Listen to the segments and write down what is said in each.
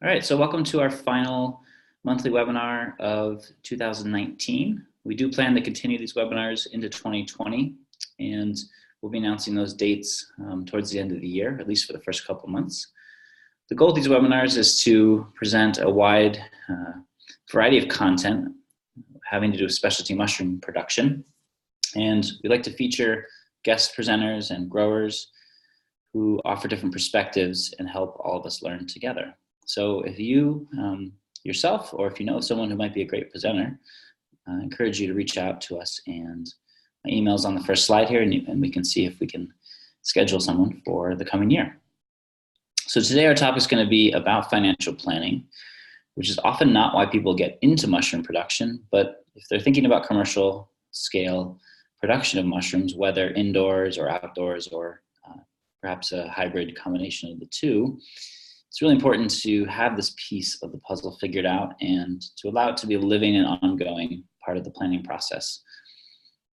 All right, so welcome to our final monthly webinar of 2019. We do plan to continue these webinars into 2020, and we'll be announcing those dates towards the end of the year, at least for the first couple months. The goal of these webinars is to present a wide variety of content having to do with specialty mushroom production. And we like to feature guest presenters and growers who offer different perspectives and help all of us learn together. So if you yourself, or if you know someone who might be a great presenter, I encourage you to reach out to us, and my email's on the first slide here, and we can see if we can schedule someone for the coming year. So today our topic is going to be about financial planning, which is often not why people get into mushroom production, but if they're thinking about commercial scale production of mushrooms, whether indoors or outdoors, or perhaps a hybrid combination of the two, it's really important to have this piece of the puzzle figured out and to allow it to be a living and ongoing part of the planning process.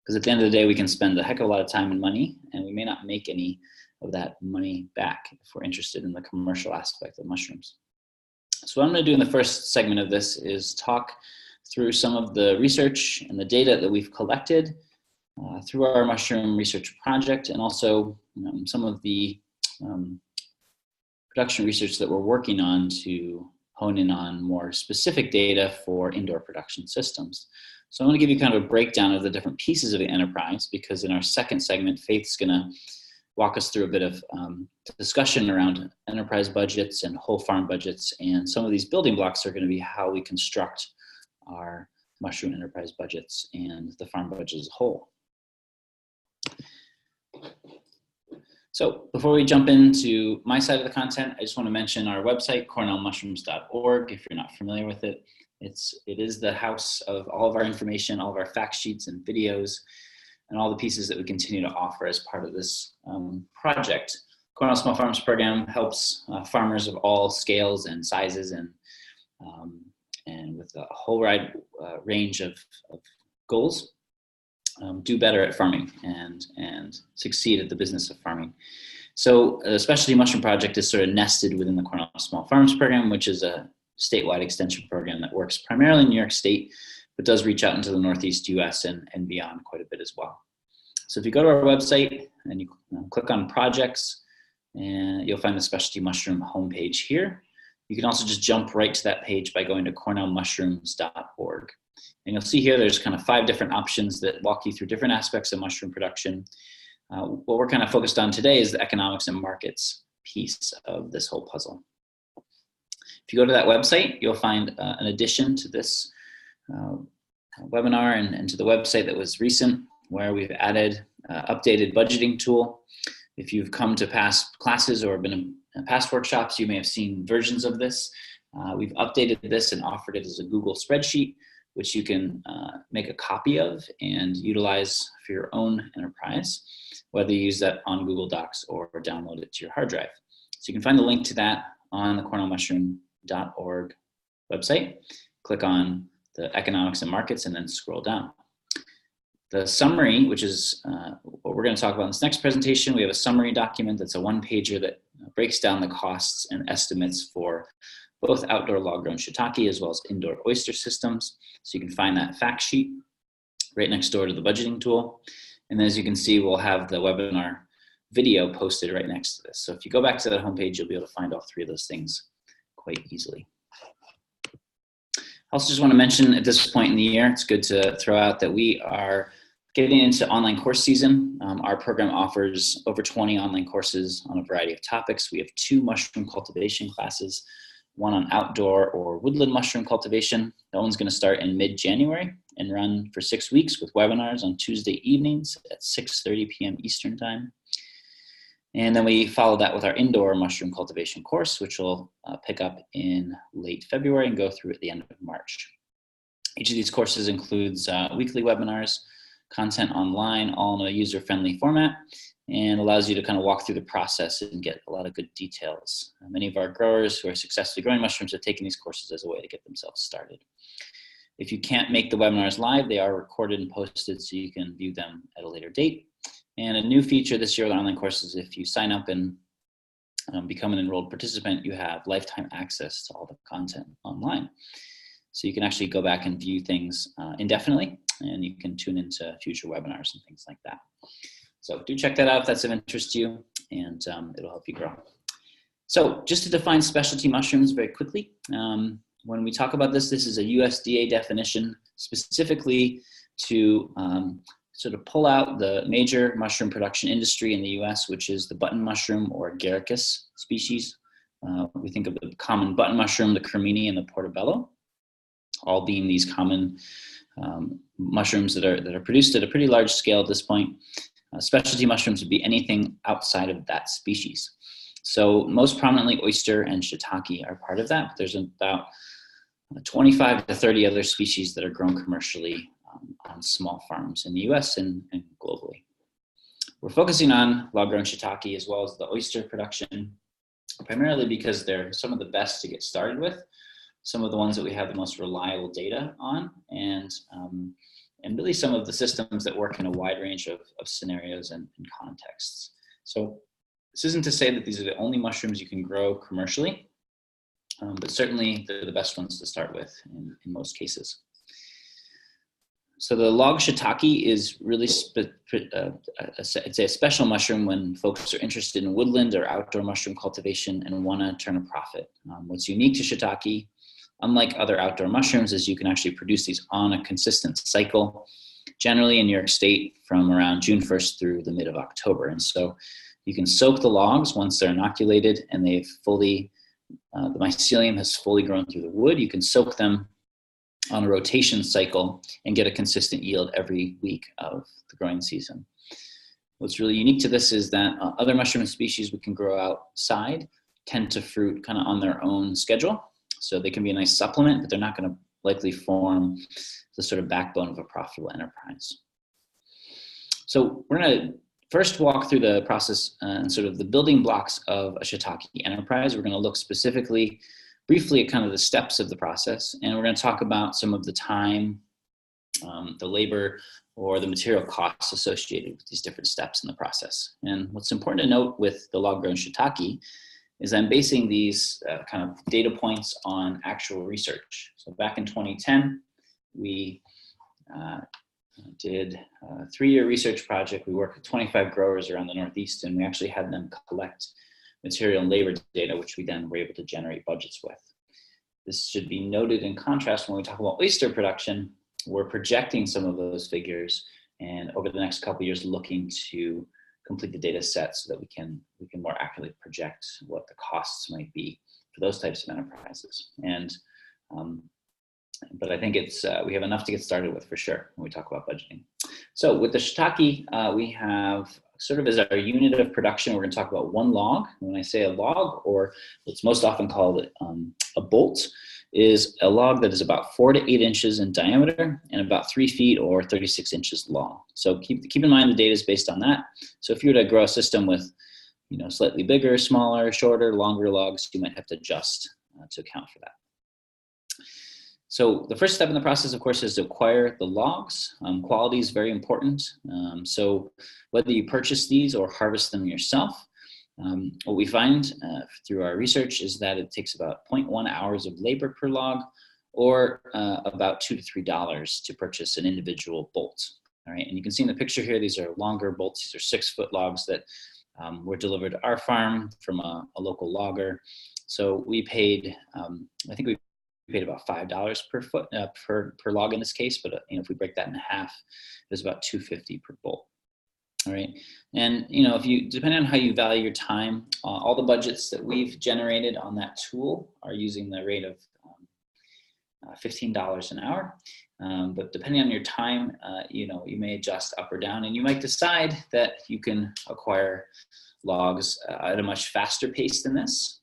Because at the end of the day, we can spend a heck of a lot of time and money, and we may not make any of that money back if we're interested in the commercial aspect of mushrooms. So what I'm going to do in the first segment of this is talk through some of the research and the data that we've collected through our mushroom research project, and also some of the production research that we're working on to hone in on more specific data for indoor production systems. So I'm going to give you kind of a breakdown of the different pieces of the enterprise, because in our second segment, Faith's going to walk us through a bit of discussion around enterprise budgets and whole farm budgets, and some of these building blocks are going to be how we construct our mushroom enterprise budgets and the farm budget as a whole. So before we jump into my side of the content, I just want to mention our website, cornellmushrooms.org. If you're not familiar with it, it is the house of all of our information, all of our fact sheets and videos, and all the pieces that we continue to offer as part of this project. Cornell Small Farms Program helps farmers of all scales and sizes, and with a whole wide range of goals, do better at farming and succeed at the business of farming. So the Specialty Mushroom Project is sort of nested within the Cornell Small Farms Program, which is a statewide extension program that works primarily in New York State, but does reach out into the Northeast US and beyond quite a bit as well. So if you go to our website and you click on projects, and you'll find the Specialty Mushroom homepage here. You can also just jump right to that page by going to cornellmushrooms.org. And you'll see here there's kind of 5 different options that walk you through different aspects of mushroom production. What we're kind of focused on today is the economics and markets piece of this whole puzzle. If you go to that website, you'll find an addition to this webinar and to the website that was recent, where we've added updated budgeting tool. If you've come to past classes or been in past workshops, you may have seen versions of this. We've updated this and offered it as a Google spreadsheet, which you can make a copy of and utilize for your own enterprise, whether you use that on Google Docs or download it to your hard drive. So you can find the link to that on the cornellmushroom.org website. Click on the economics and markets and then scroll down. The summary, which is what we're going to talk about in this next presentation, we have a summary document that's a one-pager that breaks down the costs and estimates for both outdoor log-grown shiitake as well as indoor oyster systems. So you can find that fact sheet right next door to the budgeting tool. And then as you can see, we'll have the webinar video posted right next to this. So if you go back to that homepage, you'll be able to find all 3 of those things quite easily. I also just want to mention at this point in the year, it's good to throw out that we are getting into online course season. Our program offers over 20 online courses on a variety of topics. We have 2 mushroom cultivation classes, one on outdoor or woodland mushroom cultivation. That one's going to start in mid-January and run for 6 weeks with webinars on Tuesday evenings at 6:30 p.m. Eastern Time. And then we follow that with our indoor mushroom cultivation course, which will pick up in late February and go through at the end of March. Each of these courses includes weekly webinars, content online, all in a user-friendly format, and allows you to kind of walk through the process and get a lot of good details. Many of our growers who are successfully growing mushrooms have taken these courses as a way to get themselves started. If you can't make the webinars live, they are recorded and posted so you can view them at a later date. And a new feature this year with online courses, if you sign up and become an enrolled participant, you have lifetime access to all the content online. So you can actually go back and view things indefinitely, and you can tune into future webinars and things like that. So do check that out if that's of interest to you, and it'll help you grow. So just to define specialty mushrooms very quickly, when we talk about this is a USDA definition specifically to sort of pull out the major mushroom production industry in the US, which is the button mushroom or agaricus species. We think of the common button mushroom, the cremini, and the portobello, all being these common mushrooms that are produced at a pretty large scale at this point. Specialty mushrooms would be anything outside of that species. So most prominently, oyster and shiitake are part of that. But there's about 25 to 30 other species that are grown commercially on small farms in the US and globally. We're focusing on log-grown shiitake as well as the oyster production, primarily because they're some of the best to get started with, some of the ones that we have the most reliable data on, and really some of the systems that work in a wide range of scenarios and contexts. So this isn't to say that these are the only mushrooms you can grow commercially, but certainly they're the best ones to start with in most cases. So the log shiitake is really, it's a special mushroom when folks are interested in woodland or outdoor mushroom cultivation and want to turn a profit. What's unique to shiitake, unlike other outdoor mushrooms, is you can actually produce these on a consistent cycle, generally in New York State from around June 1st through the mid of October. And so you can soak the logs once they're inoculated and they've fully, the mycelium has fully grown through the wood. You can soak them on a rotation cycle and get a consistent yield every week of the growing season. What's really unique to this is that other mushroom species we can grow outside tend to fruit kind of on their own schedule. So they can be a nice supplement, but they're not going to likely form the sort of backbone of a profitable enterprise. So we're going to first walk through the process and sort of the building blocks of a shiitake enterprise. We're going to look specifically, briefly, at kind of the steps of the process, and we're going to talk about some of the time, the labor, or the material costs associated with these different steps in the process. And what's important to note with the log-grown shiitake is I'm basing these kind of data points on actual research. So back in 2010, we did a 3-year research project. We worked with 25 growers around the Northeast, and we actually had them collect material and labor data, which we then were able to generate budgets with. This should be noted in contrast when we talk about oyster production. We're projecting some of those figures, and over the next couple of years, looking to complete the data set so that we can more accurately project what the costs might be for those types of enterprises. And but I think it's we have enough to get started with for sure when we talk about budgeting. So with the shiitake, we have sort of as our unit of production, we're going to talk about one log. When I say a log, or what's most often called a bolt, is a log that is about 4 to 8 inches in diameter and about 3 feet or 36 inches long. So keep in mind the data is based on that. So if you were to grow a system with, slightly bigger, smaller, shorter, longer logs, you might have to adjust to account for that. So the first step in the process, of course, is to acquire the logs. Quality is very important. So whether you purchase these or harvest them yourself, what we find through our research is that it takes about 0.1 hours of labor per log, or about $2 to $3 to purchase an individual bolt. All right, and you can see in the picture here, these are longer bolts. These are 6-foot logs that were delivered to our farm from a local logger. So we paid, I think we paid about $5 per foot per log in this case, but if we break that in half, it was about $2.50 per bolt. All right, and if you, depending on how you value your time, all the budgets that we've generated on that tool are using the rate of $15 an hour. But depending on your time, you may adjust up or down, and you might decide that you can acquire logs at a much faster pace than this.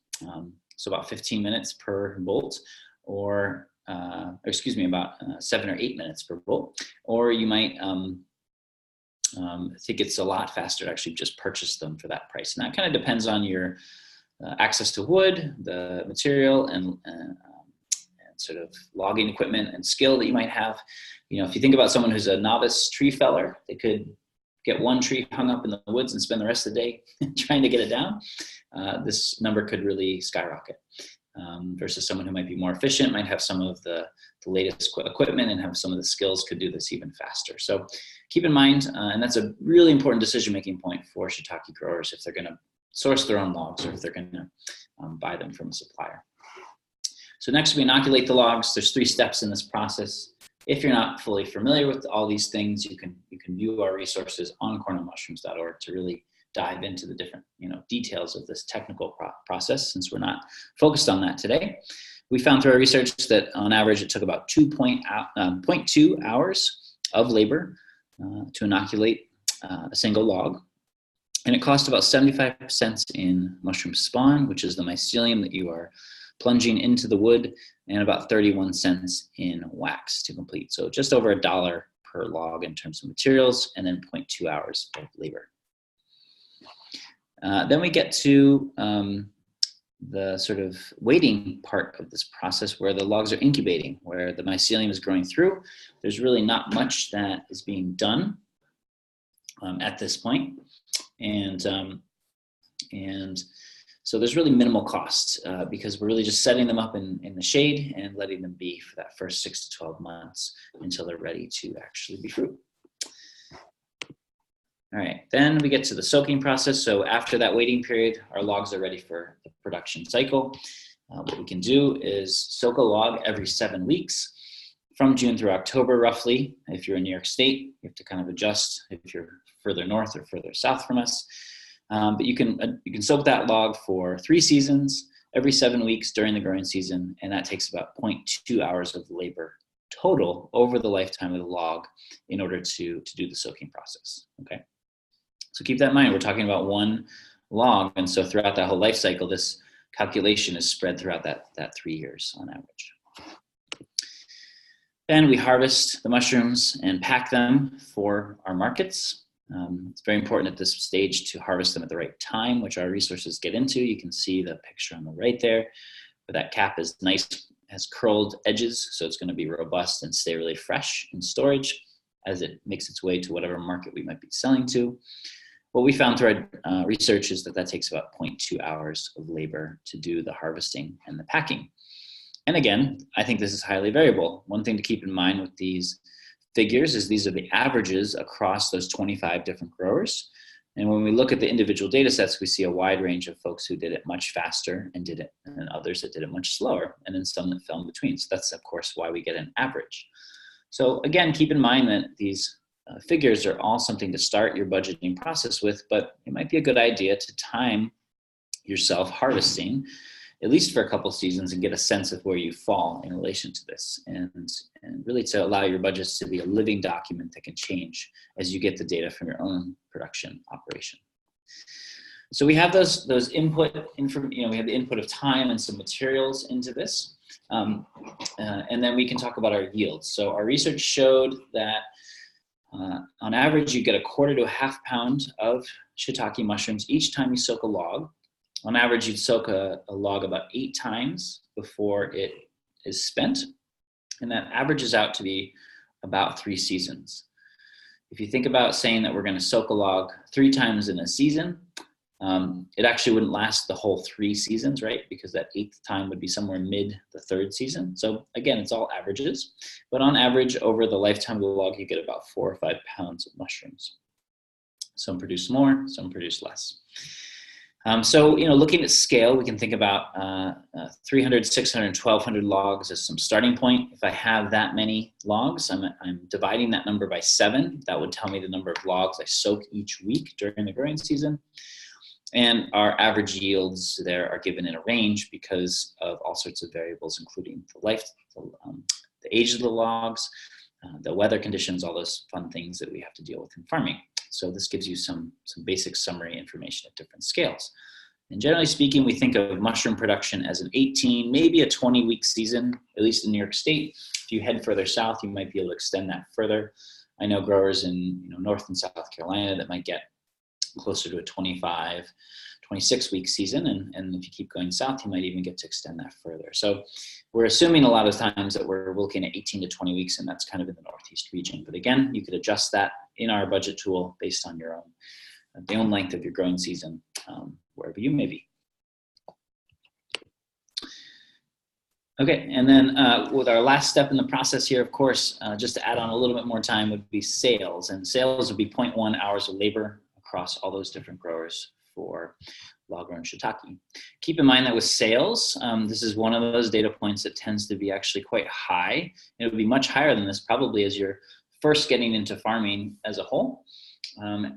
So about 15 minutes per bolt, or about 7 or 8 minutes per bolt, or you might think it's a lot faster to actually just purchase them for that price. And that kind of depends on your access to wood, the material, and sort of logging equipment and skill that you might have. If you think about someone who's a novice tree feller, they could get one tree hung up in the woods and spend the rest of the day trying to get it down, this number could really skyrocket. Versus someone who might be more efficient, might have some of the latest equipment and have some of the skills, could do this even faster. So keep in mind, and that's a really important decision-making point for shiitake growers if they're gonna source their own logs or if they're gonna buy them from a supplier. So next we inoculate the logs. There's 3 steps in this process. If you're not fully familiar with all these things, you can view our resources on cornellmushrooms.org to really dive into the different details of this technical process, since we're not focused on that today. We found through our research that on average it took about 2.2 hours of labor to inoculate a single log, and it cost about 75 cents in mushroom spawn, which is the mycelium that you are plunging into the wood, and about 31 cents in wax to complete. So just over $1 per log in terms of materials, and then 0.2 hours of labor. Then we get to the sort of waiting part of this process, where the logs are incubating, where the mycelium is growing through. There's really not much that is being done at this point. And so there's really minimal cost because we're really just setting them up in the shade and letting them be for that first 6 to 12 months until they're ready to actually be fruit. All right, then we get to the soaking process. So after that waiting period, our logs are ready for the production cycle. What we can do is soak a log every 7 weeks from June through October, roughly. If you're in New York State, you have to kind of adjust if you're further north or further south from us. But you can soak that log for 3 seasons, every 7 weeks during the growing season, and that takes about 0.2 hours of labor total over the lifetime of the log in order to do the soaking process, okay? So keep that in mind, we're talking about one log, and so throughout that whole life cycle, this calculation is spread throughout that 3 years on average. Then we harvest the mushrooms and pack them for our markets. It's very important at this stage to harvest them at the right time, which our resources get into. You can see the picture on the right there, where that cap is nice, has curled edges, so it's going to be robust and stay really fresh in storage as it makes its way to whatever market we might be selling to. What we found through our research is that takes about 0.2 hours of labor to do the harvesting and the packing. And again, I think this is highly variable. One thing to keep in mind with these figures is these are the averages across those 25 different growers. And when we look at the individual data sets, we see a wide range of folks who did it much faster and then others that did it much slower, and then some that fell in between. So that's, of course, why we get an average. So again, keep in mind that these figures are all something to start your budgeting process with, but it might be a good idea to time yourself harvesting, at least for a couple seasons, and get a sense of where you fall in relation to this, and really to allow your budgets to be a living document that can change as you get the data from your own production operation. So we have those input, we have the input of time and some materials into this, and then we can talk about our yields. So our research showed that on average, you get 1/4 to 1/2 pound of shiitake mushrooms each time you soak a log. On average, you'd soak a log about 8 times before it is spent, and that averages out to be about 3 seasons. If you think about saying that we're going to soak a log 3 times in a season, it actually wouldn't last the whole 3 seasons, right? Because that 8th time would be somewhere mid the 3rd season. So again, it's all averages, but on average, over the lifetime of the log, you get about 4 or 5 pounds of mushrooms. Some produce more, some produce less. So, looking at scale, we can think about 300, 600, 1,200 logs as some starting point. If I have that many logs, I'm dividing that number by 7. That would tell me the number of logs I soak each week during the growing season. And our average yields there are given in a range because of all sorts of variables, including the age of the logs, the weather conditions, all those fun things that we have to deal with in farming. So this gives you some basic summary information at different scales. And generally speaking, we think of mushroom production as an 18, maybe a 20-week season, at least in New York State. If you head further south, you might be able to extend that further. I know growers in North and South Carolina that might get closer to a 25, 26-week season. And if you keep going south, you might even get to extend that further. So we're assuming a lot of times that we're looking at 18 to 20 weeks, and that's kind of in the Northeast region. But again, you could adjust that in our budget tool based on your own, the own length of your growing season, wherever you may be. Okay, and then with our last step in the process here, of course, just to add on a little bit more time would be sales. And sales would be 0.1 hours of labor across all those different growers for log-grown shiitake. Keep in mind that with sales, this is one of those data points that tends to be actually quite high. It would be much higher than this probably as you're first getting into farming as a whole.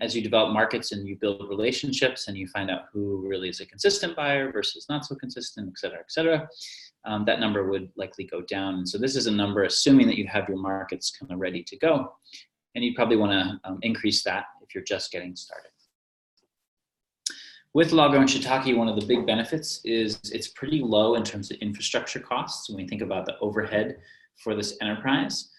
As you develop markets and you build relationships and you find out who really is a consistent buyer versus not so consistent, et cetera, that number would likely go down. And so this is a number assuming that you have your markets kind of ready to go. And you probably want to increase that if you're just getting started. With log-grown shiitake, one of the big benefits is it's pretty low in terms of infrastructure costs. When we think about the overhead for this enterprise,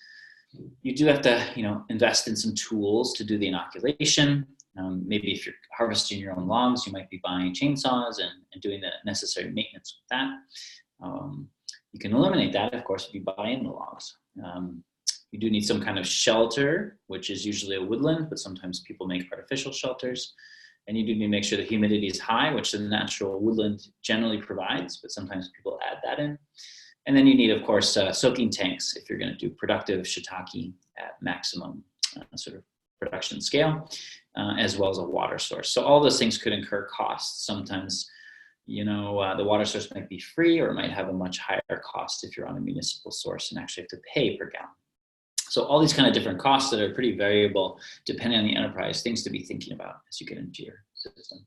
you do have to, invest in some tools to do the inoculation. Maybe if you're harvesting your own logs, you might be buying chainsaws and doing the necessary maintenance with that. You can eliminate that, of course, if you buy in the logs. You do need some kind of shelter, which is usually a woodland, but sometimes people make artificial shelters. And you do need to make sure the humidity is high, which the natural woodland generally provides, but sometimes people add that in. And then you need, of course, soaking tanks if you're going to do productive shiitake at maximum sort of production scale, as well as a water source. So all those things could incur costs. Sometimes, the water source might be free, or it might have a much higher cost if you're on a municipal source and actually have to pay per gallon. So all these kind of different costs that are pretty variable depending on the enterprise, things to be thinking about as you get into your system.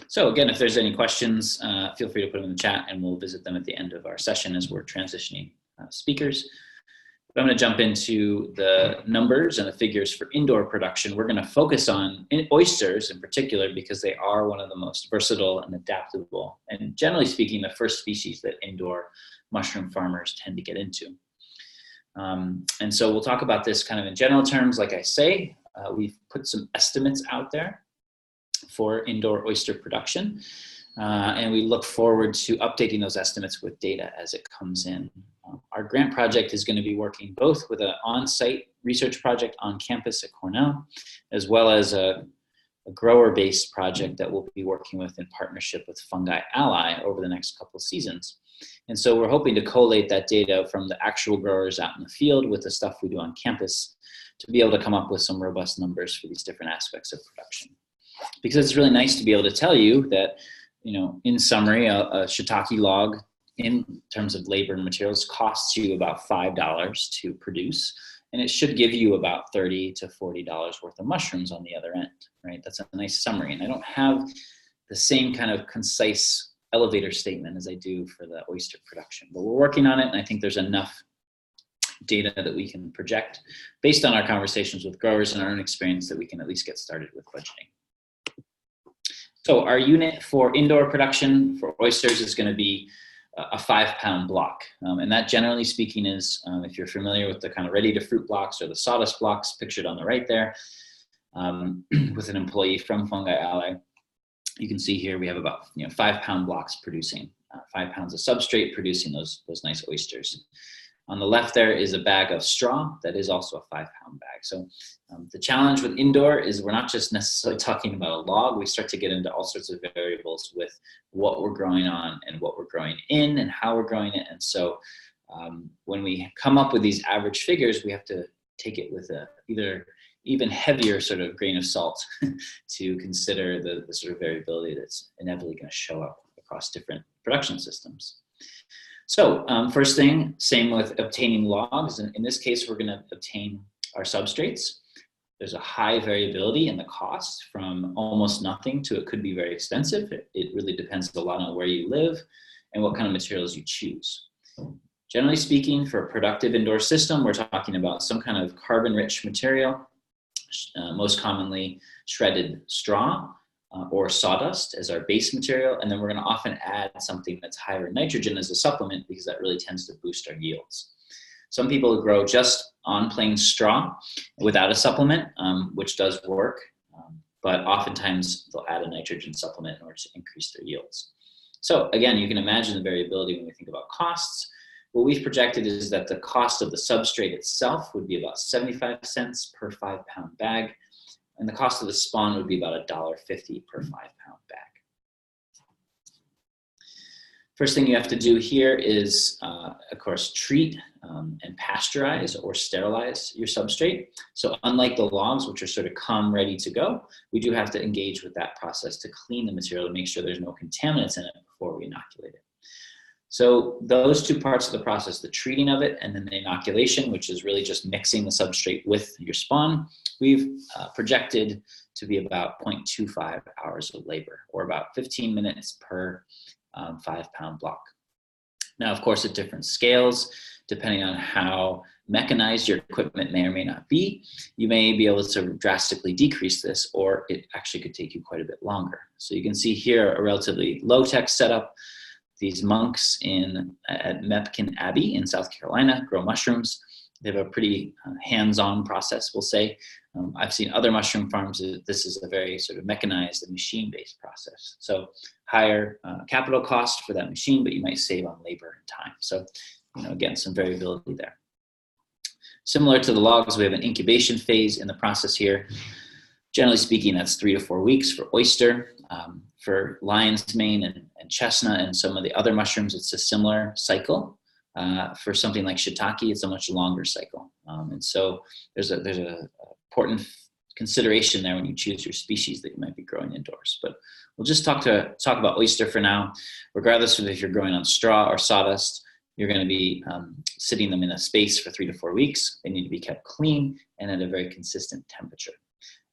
So again, if there's any questions, feel free to put them in the chat and we'll visit them at the end of our session as we're transitioning speakers. But I'm going to jump into the numbers and the figures for indoor production. We're going to focus on oysters in particular because they are one of the most versatile and adaptable, and generally speaking, the first species that indoor mushroom farmers tend to get into. And so we'll talk about this kind of in general terms. Like I say, we've put some estimates out there for indoor oyster production, and we look forward to updating those estimates with data as it comes in. Our grant project is going to be working both with an on-site research project on campus at Cornell, as well as a grower-based project that we'll be working with in partnership with Fungi Ally over the next couple of seasons. And so we're hoping to collate that data from the actual growers out in the field with the stuff we do on campus to be able to come up with some robust numbers for these different aspects of production. Because it's really nice to be able to tell you that, in summary, a shiitake log in terms of labor and materials costs you about $5 to produce, and it should give you about $30 to $40 worth of mushrooms on the other end, right? That's a nice summary. And I don't have the same kind of concise elevator statement as I do for the oyster production, but we're working on it, and I think there's enough data that we can project based on our conversations with growers and our own experience that we can at least get started with budgeting. So our unit for indoor production for oysters is going to be a 5-pound block. And that, generally speaking, is, if you're familiar with the kind of ready-to-fruit blocks or the sawdust blocks pictured on the right there, with an employee from Fungi Ally, you can see here we have about 5-pound blocks producing 5 pounds of substrate producing those nice oysters. On the left there is a bag of straw that is also a 5-pound bag. So the challenge with indoor is we're not just necessarily talking about a log. We start to get into all sorts of variables with what we're growing on and what we're growing in and how we're growing it. And so when we come up with these average figures, we have to take it with a either even heavier sort of grain of salt to consider the sort of variability that's inevitably going to show up across different production systems. So first thing, same with obtaining logs. And in this case, we're going to obtain our substrates. There's a high variability in the cost from almost nothing to it could be very expensive. It really depends a lot on where you live and what kind of materials you choose. Generally speaking, for a productive indoor system, we're talking about some kind of carbon-rich material, most commonly shredded straw or sawdust as our base material. And then we're going to often add something that's higher in nitrogen as a supplement because that really tends to boost our yields. Some people grow just on plain straw without a supplement, which does work. but oftentimes they'll add a nitrogen supplement in order to increase their yields. So again, you can imagine the variability when we think about costs. What we've projected is that the cost of the substrate itself would be about 75 cents per 5-pound bag, and the cost of the spawn would be about $1.50 per 5-pound bag. First thing you have to do here is, of course, treat and pasteurize or sterilize your substrate. So unlike the logs, which are sort of come ready to go, we do have to engage with that process to clean the material to make sure there's no contaminants in it before we inoculate it. So those two parts of the process, the treating of it and then the inoculation, which is really just mixing the substrate with your spawn, we've projected to be about 0.25 hours of labor, or about 15 minutes per 5-pound block. Now, of course, at different scales, depending on how mechanized your equipment may or may not be, you may be able to drastically decrease this, or it actually could take you quite a bit longer. So you can see here a relatively low-tech setup. These monks at Mepkin Abbey in South Carolina grow mushrooms. They have a pretty hands-on process, we'll say. I've seen other mushroom farms. This is a very sort of mechanized and machine-based process. So higher capital cost for that machine, but you might save on labor and time. So, again, some variability there. Similar to the logs, we have an incubation phase in the process here. Generally speaking, that's 3 to 4 weeks for oyster. For lion's mane and chestnut and some of the other mushrooms, it's a similar cycle. For something like shiitake, it's a much longer cycle. And so there's a important consideration there when you choose your species that you might be growing indoors. But we'll just talk about oyster for now. Regardless of if you're growing on straw or sawdust, you're going to be sitting them in a space for 3 to 4 weeks. They need to be kept clean and at a very consistent temperature.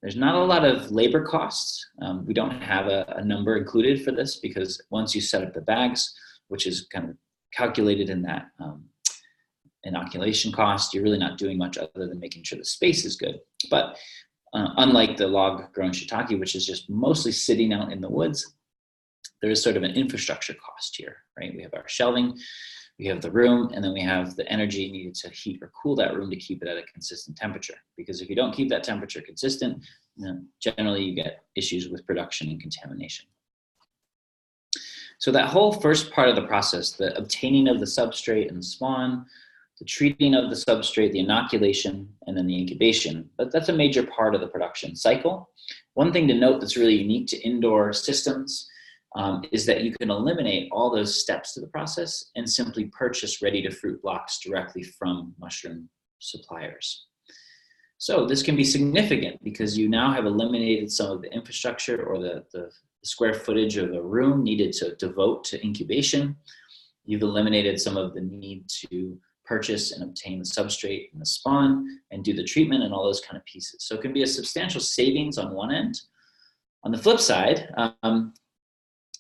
There's not a lot of labor costs. We don't have a number included for this because once you set up the bags, which is kind of calculated in that inoculation cost, you're really not doing much other than making sure the space is good. But unlike the log-grown shiitake, which is just mostly sitting out in the woods, there is sort of an infrastructure cost here, right? We have our shelving, we have the room, and then we have the energy needed to heat or cool that room to keep it at a consistent temperature. Because if you don't keep that temperature consistent, then generally you get issues with production and contamination. So that whole first part of the process, the obtaining of the substrate and the spawn, the treating of the substrate, the inoculation, and then the incubation, that's a major part of the production cycle. One thing to note that's really unique to indoor systems is that you can eliminate all those steps to the process and simply purchase ready-to-fruit blocks directly from mushroom suppliers. So this can be significant because you now have eliminated some of the infrastructure or the square footage of the room needed to devote to incubation. You've eliminated some of the need to purchase and obtain the substrate and the spawn and do the treatment and all those kind of pieces. So it can be a substantial savings on one end. On the flip side,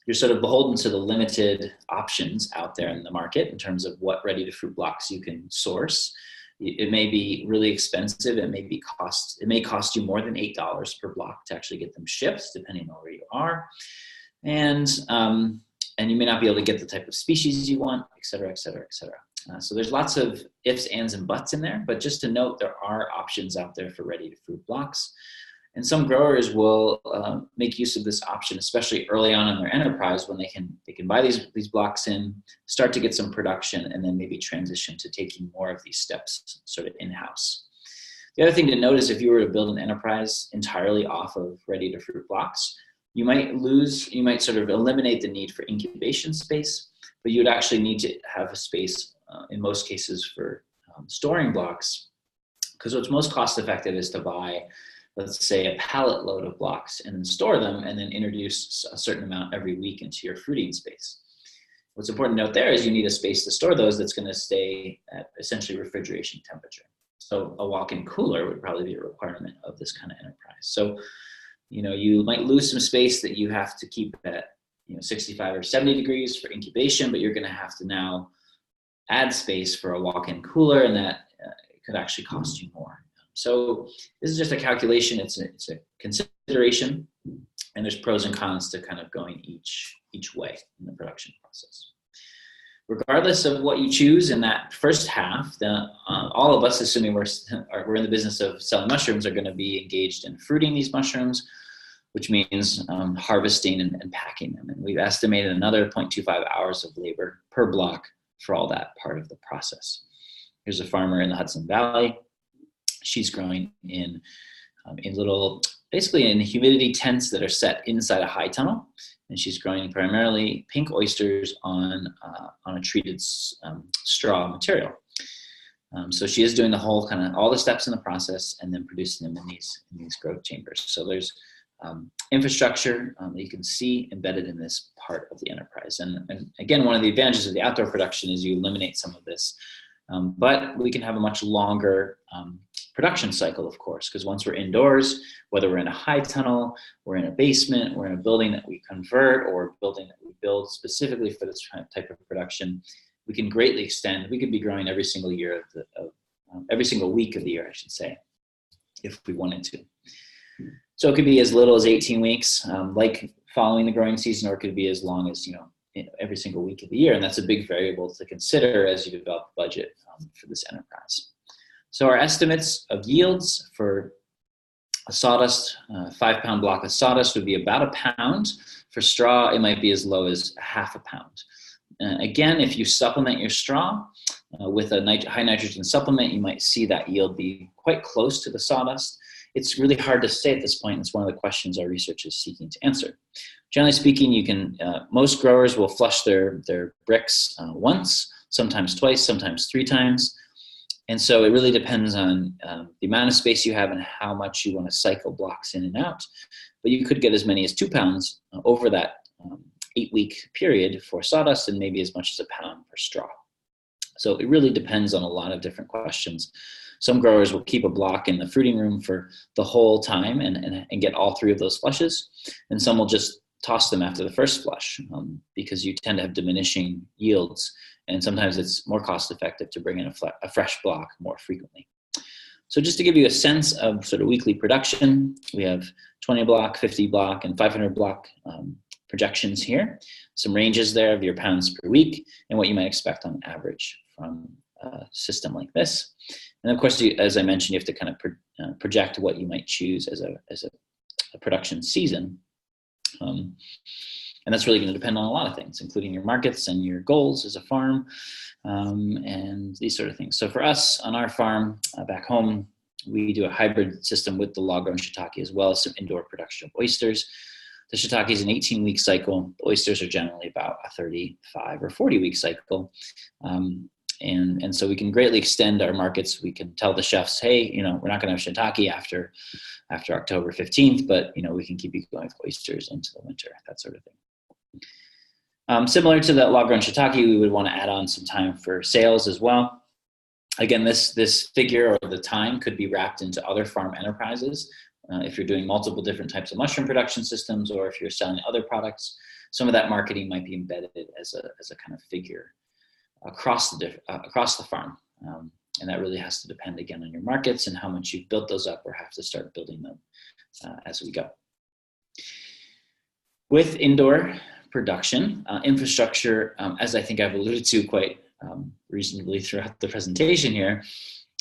you're sort of beholden to the limited options out there in the market in terms of what ready-to-fruit blocks you can source. It may be really expensive. It may cost you more than $8 per block to actually get them shipped, depending on where you are. And you may not be able to get the type of species you want, et cetera, et cetera, et cetera. So there's lots of ifs, ands, and buts in there, but just to note, there are options out there for ready-to-fruit blocks. And some growers will make use of this option, especially early on in their enterprise when they can buy these blocks in, start to get some production, and then maybe transition to taking more of these steps sort of in-house. The other thing to note is if you were to build an enterprise entirely off of ready-to-fruit blocks, you might sort of eliminate the need for incubation space, but you would actually need to have a space in most cases for storing blocks, because what's most cost-effective is to buy, let's say, a pallet load of blocks and then store them and then introduce a certain amount every week into your fruiting space. What's important to note there is you need a space to store those that's going to stay at essentially refrigeration temperature. So a walk-in cooler would probably be a requirement of this kind of enterprise. So, you might lose some space that you have to keep at 65 or 70 degrees for incubation, but you're going to have to now add space for a walk-in cooler, and that could actually cost you more. So this is just a calculation. It's a consideration, and there's pros and cons to kind of going each way in the production process. Regardless of what you choose in that first half, all of us, assuming we're in the business of selling mushrooms, are going to be engaged in fruiting these mushrooms. which means harvesting and packing them. And we've estimated another 0.25 hours of labor per block for all that part of the process. Here's a farmer in the Hudson Valley. She's growing in little, basically in humidity tents that are set inside a high tunnel. And she's growing primarily pink oysters on a treated straw material. So she is doing the whole all the steps in the process and then producing them in these growth chambers. So there's infrastructure that you can see embedded in this part of the enterprise. And again, one of the advantages of the outdoor production is you eliminate some of this, but we can have a much longer production cycle, of course, because once we're indoors, whether we're in a high tunnel, we're in a basement, we're in a building that we convert, or a building that we build specifically for this type of production, we can greatly extend. We could be growing every single year every single week of the year, I should say, if we wanted to. So it could be as little as 18 weeks, like following the growing season, or it could be as long as, every single week of the year. And that's a big variable to consider as you develop a budget for this enterprise. So our estimates of yields for a sawdust, 5-pound block of sawdust would be about a pound. For straw, it might be as low as half a pound. Again, if you supplement your straw with a high nitrogen supplement, you might see that yield be quite close to the sawdust. It's really hard to say at this point. It's one of the questions our research is seeking to answer. Generally speaking, most growers will flush their bricks once, sometimes twice, sometimes 3 times. And so it really depends on the amount of space you have and how much you want to cycle blocks in and out. But you could get as many as 2 pounds over that 8-week period for sawdust, and maybe as much as a pound per straw. So it really depends on a lot of different questions. Some growers will keep a block in the fruiting room for the whole time and get all 3 of those flushes. And some will just toss them after the first flush because you tend to have diminishing yields. And sometimes it's more cost effective to bring in a fresh block more frequently. So just to give you a sense of sort of weekly production, we have 20 block, 50 block, and 500 block projections here. Some ranges there of your pounds per week and what you might expect on average from a system like this. And of course, as I mentioned, you have to kind of project what you might choose as a production season. And that's really going to depend on a lot of things, including your markets and your goals as a farm and these sort of things. So for us on our farm back home, we do a hybrid system with the log-grown shiitake as well as some indoor production of oysters. The shiitake is an 18-week cycle. The oysters are generally about a 35 or 40-week cycle. And so we can greatly extend our markets. We can tell the chefs, hey, we're not going to have shiitake after October 15th, but we can keep you going with oysters into the winter, that sort of thing. Similar to the log-grown shiitake, we would want to add on some time for sales as well. Again, this figure or the time could be wrapped into other farm enterprises. If you're doing multiple different types of mushroom production systems, or if you're selling other products, some of that marketing might be embedded as a kind of figure across the farm. And that really has to depend again on your markets and how much you've built those up or have to start building them as we go. With indoor production, infrastructure, as I think I've alluded to quite reasonably throughout the presentation here,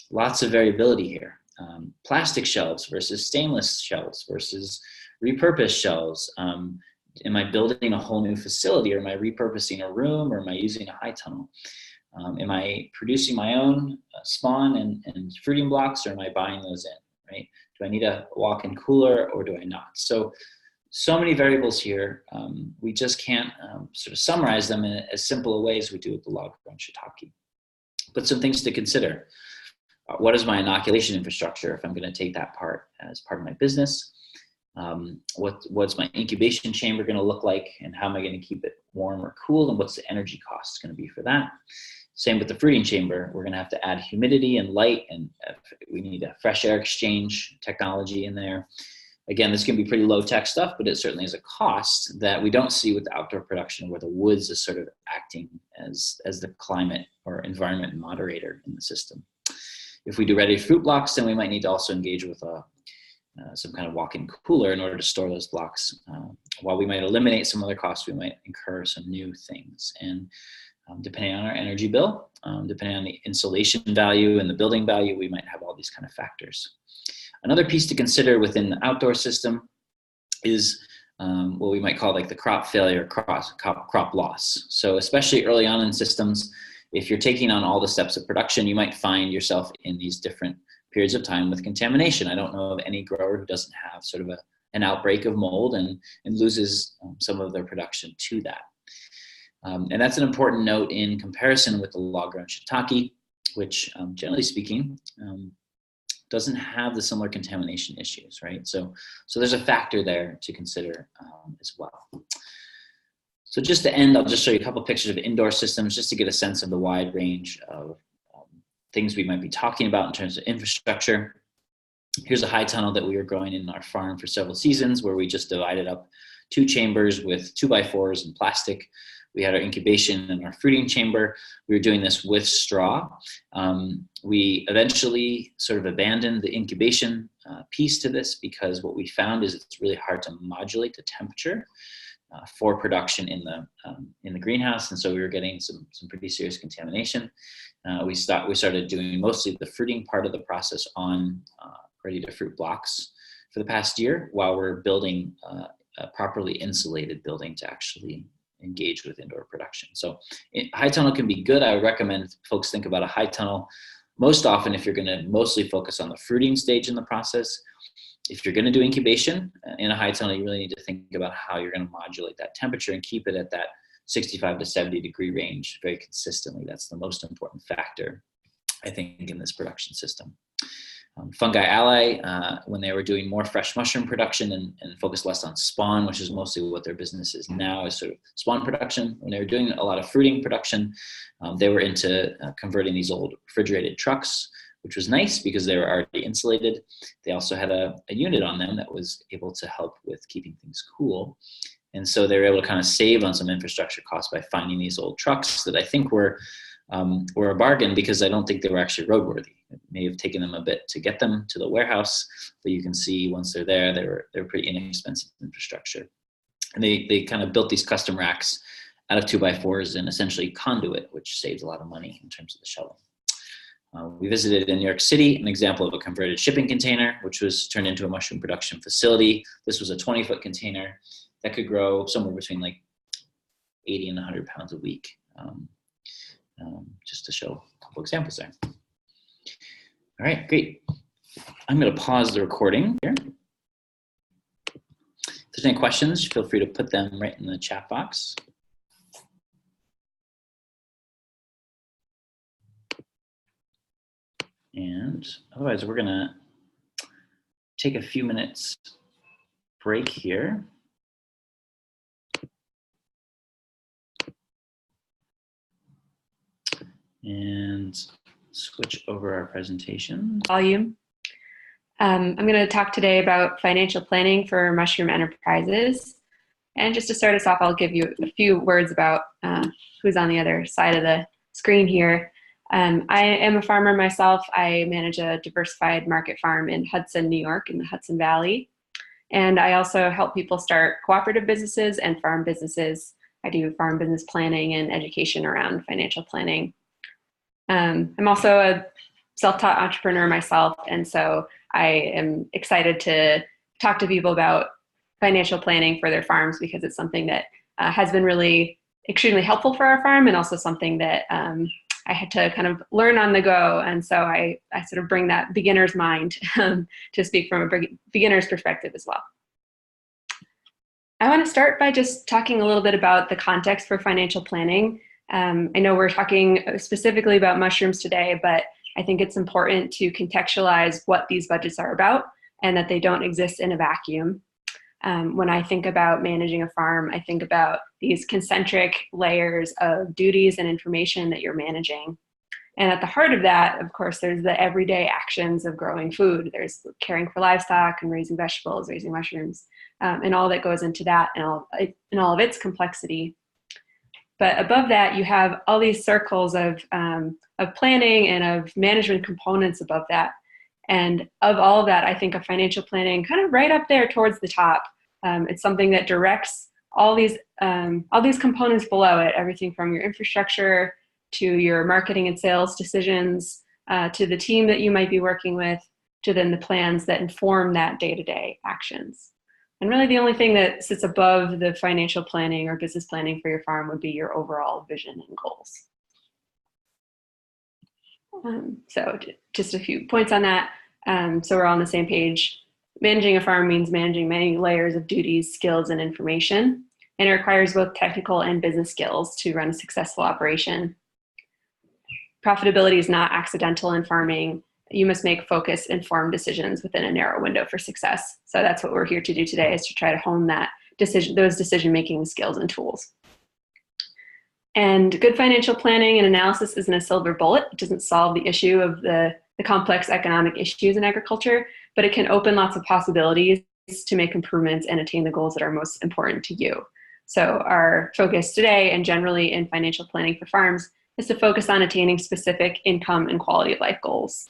lots of variability here. Plastic shelves versus stainless shelves versus repurposed shelves. Am I building a whole new facility, or am I repurposing a room, or am I using a high tunnel? Am I producing my own spawn and fruiting blocks, or am I buying those in, right? Do I need a walk-in cooler or do I not? So many variables here. We just can't sort of summarize them in as simple a way as we do with the log-grown shiitake. But some things to consider. What is my inoculation infrastructure if I'm going to take that part as part of my business? What's my incubation chamber going to look like, and how am I going to keep it warm or cool, and what's the energy cost going to be for that? Same with the fruiting chamber. We're going to have to add humidity and light, and we need a fresh air exchange technology in there. Again, this can be pretty low tech stuff, but it certainly is a cost that we don't see with the outdoor production, where the woods is sort of acting as the climate or environment moderator in the system. If we do ready fruit blocks, then we might need to also engage with some kind of walk-in cooler in order to store those blocks. While we might eliminate some other costs, we might incur some new things. And depending on our energy bill, depending on the insulation value and the building value, we might have all these kind of factors. Another piece to consider within the outdoor system is what we might call like the crop failure, crop loss. So especially early on in systems, if you're taking on all the steps of production, you might find yourself in these different periods of time with contamination. I don't know of any grower who doesn't have sort of an outbreak of mold and loses some of their production to that. And that's an important note in comparison with the log-grown shiitake, which generally speaking, doesn't have the similar contamination issues, right? So there's a factor there to consider as well. So just to end, I'll just show you a couple of pictures of indoor systems just to get a sense of the wide range of things we might be talking about in terms of infrastructure. Here's a high tunnel that we were growing in our farm for several seasons, where we just divided up 2 chambers with 2x4s and plastic. We had our incubation and our fruiting chamber. We were doing this with straw. We eventually sort of abandoned the incubation piece to this because what we found is it's really hard to modulate the temperature for production in the greenhouse, and so we were getting some pretty serious contamination. We started doing mostly the fruiting part of the process on ready-to-fruit blocks for the past year, while we're building a properly insulated building to actually engage with indoor production. So high tunnel can be good. I would recommend folks think about a high tunnel most often if you're going to mostly focus on the fruiting stage in the process. If you're going to do incubation in a high tunnel, you really need to think about how you're going to modulate that temperature and keep it at that 65 to 70 degree range very consistently. That's the most important factor, I think, in this production system. Fungi Ally, when they were doing more fresh mushroom production and focused less on spawn, which is mostly what their business is now, is sort of spawn production. When they were doing a lot of fruiting production, they were into converting these old refrigerated trucks, which was nice because they were already insulated. They also had a unit on them that was able to help with keeping things cool. And so they were able to kind of save on some infrastructure costs by finding these old trucks that I think were a bargain, because I don't think they were actually roadworthy. It may have taken them a bit to get them to the warehouse, but you can see once they're there, they were pretty inexpensive infrastructure. And they kind of built these custom racks out of 2x4s and essentially conduit, which saves a lot of money in terms of the shelving. We visited in New York City an example of a converted shipping container, which was turned into a mushroom production facility. This was a 20-foot container that could grow somewhere between like 80 and 100 pounds a week. Just to show a couple examples there. All right, great. I'm going to pause the recording here. If there's any questions, feel free to put them right in the chat box. And otherwise, we're going to take a few minutes break here. And switch over our presentation. Volume. I'm going to talk today about financial planning for mushroom enterprises. And just to start us off, I'll give you a few words about who's on the other side of the screen here. I am a farmer myself. I manage a diversified market farm in Hudson, New York, in the Hudson Valley. And I also help people start cooperative businesses and farm businesses. I do farm business planning and education around financial planning. I'm also a self-taught entrepreneur myself, and so I am excited to talk to people about financial planning for their farms, because it's something that has been really extremely helpful for our farm, and also something that I had to kind of learn on the go. And so I sort of bring that beginner's mind to speak from a beginner's perspective as well. I want to start by just talking a little bit about the context for financial planning. I know we're talking specifically about mushrooms today, but I think it's important to contextualize what these budgets are about and that they don't exist in a vacuum. When I think about managing a farm, I think about these concentric layers of duties and information that you're managing. And at the heart of that, of course, there's the everyday actions of growing food. There's caring for livestock and raising vegetables, raising mushrooms, and all that goes into that and all of its complexity. But above that, you have all these circles of planning and of management components above that. And of all of that, I think of financial planning kind of right up there towards the top. It's something that directs all these components below it, everything from your infrastructure to your marketing and sales decisions, to the team that you might be working with, to then the plans that inform that day-to-day actions. And really the only thing that sits above the financial planning or business planning for your farm would be your overall vision and goals. So just a few points on that. So we're all on the same page. Managing a farm means managing many layers of duties, skills, and information. And it requires both technical and business skills to run a successful operation. Profitability is not accidental in farming. You must make focused, informed decisions within a narrow window for success. So that's what we're here to do today, is to try to hone those decision-making skills and tools. And good financial planning and analysis isn't a silver bullet. It doesn't solve the issue of the complex economic issues in agriculture, but it can open lots of possibilities to make improvements and attain the goals that are most important to you. So our focus today, and generally in financial planning for farms, is to focus on attaining specific income and quality of life goals.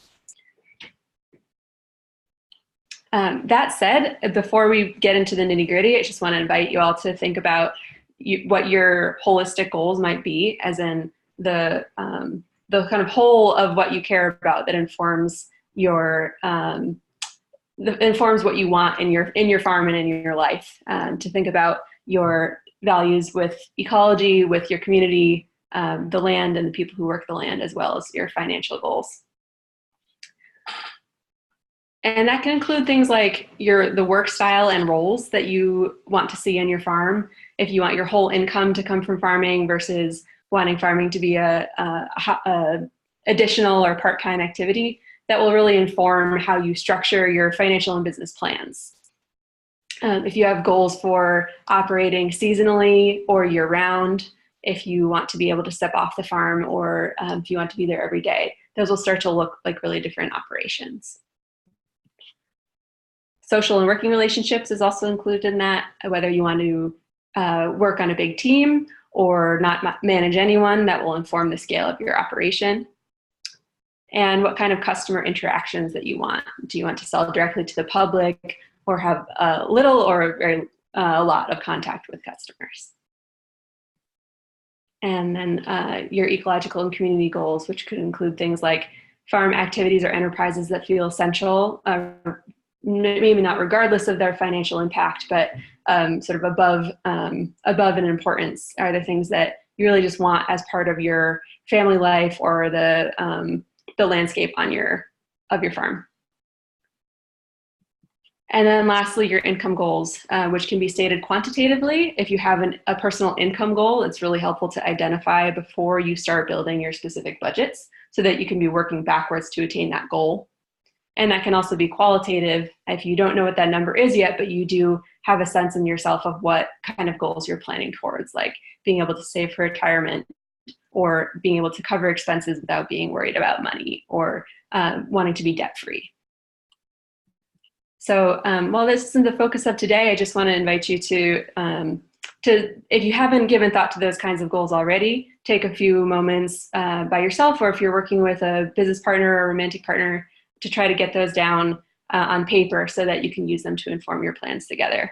That said, before we get into the nitty-gritty, I just want to invite you all to think about what your holistic goals might be, as in the kind of whole of what you care about that informs your informs what you want in your farm and in your life. To think about your values with ecology, with your community, the land, and the people who work the land, as well as your financial goals. And that can include things like the work style and roles that you want to see in your farm. If you want your whole income to come from farming versus wanting farming to be a additional or part-time activity, that will really inform how you structure your financial and business plans. If you have goals for operating seasonally or year-round, if you want to be able to step off the farm, or if you want to be there every day, those will start to look like really different operations. Social and working relationships is also included in that, whether you want to work on a big team or not manage anyone, that will inform the scale of your operation. And what kind of customer interactions that you want. Do you want to sell directly to the public, or have little or a lot of contact with customers? And then your ecological and community goals, which could include things like farm activities or enterprises that feel essential, maybe not regardless of their financial impact, but sort of above in importance, are the things that you really just want as part of your family life or the landscape of your farm. And then lastly, your income goals, which can be stated quantitatively. If you have a personal income goal, it's really helpful to identify before you start building your specific budgets, so that you can be working backwards to attain that goal. And that can also be qualitative if you don't know what that number is yet, but you do have a sense in yourself of what kind of goals you're planning towards, like being able to save for retirement, or being able to cover expenses without being worried about money, or wanting to be debt-free. So while this isn't the focus of today, I just want to invite you to, if you haven't given thought to those kinds of goals already, take a few moments by yourself, or if you're working with a business partner or romantic partner, to try to get those down on paper so that you can use them to inform your plans together.